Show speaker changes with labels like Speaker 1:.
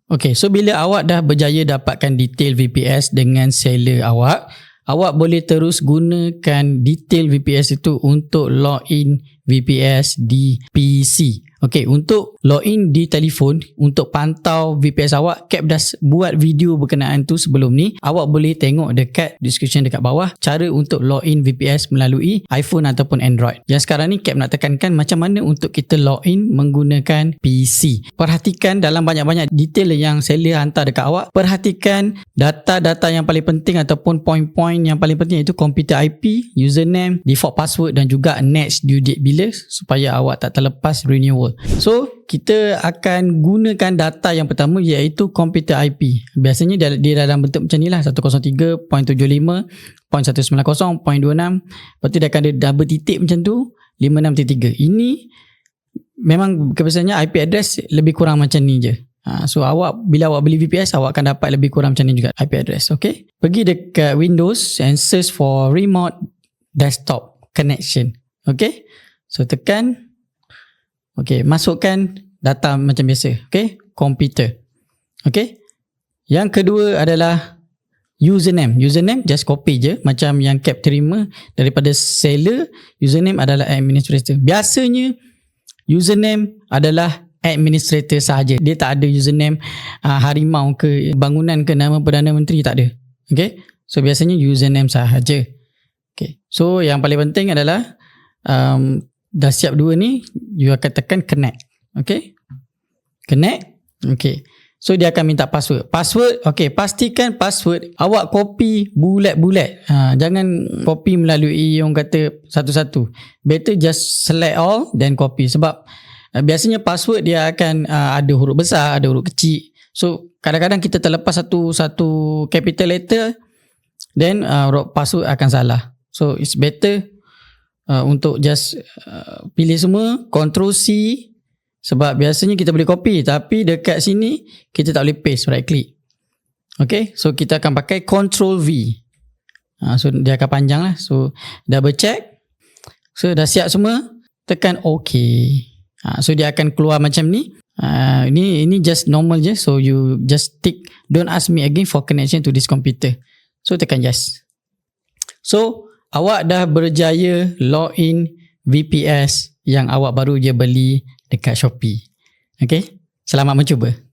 Speaker 1: Okay, so bila awak dah berjaya dapatkan detail VPS dengan seller awak boleh terus gunakan detail VPS itu untuk login VPS di PC. Okay, untuk login di telefon, untuk pantau VPS awak, Cap dah buat video berkenaan tu sebelum ni. Awak boleh tengok dekat description dekat bawah cara untuk login VPS melalui iPhone ataupun Android. Yang sekarang ni Cap nak tekankan macam mana untuk kita login menggunakan PC. Perhatikan dalam banyak-banyak detail yang seller hantar dekat awak. Perhatikan data-data yang paling penting ataupun poin-poin yang paling penting, iaitu computer IP, username, default password dan juga next due date bila, supaya awak tak terlepas renewal. So, kita akan gunakan data yang pertama, iaitu computer IP. Biasanya dia dalam bentuk macam ni lah, 103.75.190.26. Lepas tu dia akan ada double titik macam tu, 56.3. Ini memang kebiasaannya IP address lebih kurang macam ni je. So bila awak beli VPS, awak akan dapat lebih kurang macam ni juga IP address. Okay, pergi dekat Windows and search for remote desktop connection. Okay, so tekan. Okay, masukkan data macam biasa. Okay, komputer. Okay, yang kedua adalah username. Username just copy je macam yang Cap terima daripada seller. Username adalah administrator. Biasanya username adalah administrator sahaja. Dia tak ada username harimau ke bangunan ke nama Perdana Menteri, tak ada. Okay, so biasanya username sahaja. Okay, so yang paling penting adalah dah siap dua ni, you akan tekan connect. Okay, connect. Okay, so dia akan minta password. Okay, pastikan password awak copy bulat-bulat. Jangan copy melalui orang kata satu-satu. Better just select all then copy. Sebab biasanya password dia akan ada huruf besar, ada huruf kecil. So kadang-kadang kita terlepas satu capital letter, then password akan salah. So it's better untuk just pilih semua, Ctrl C, sebab biasanya kita boleh copy tapi dekat sini kita tak boleh paste, right click. Okay, so kita akan pakai Ctrl V. So dia akan panjang lah. So double check. So dah siap semua, tekan OK. So dia akan keluar macam ni. Ini just normal je. So you just tick don't ask me again for connection to this computer. So tekan yes. So awak dah berjaya login VPS yang awak baru je beli dekat Shopee. Okay, selamat mencuba.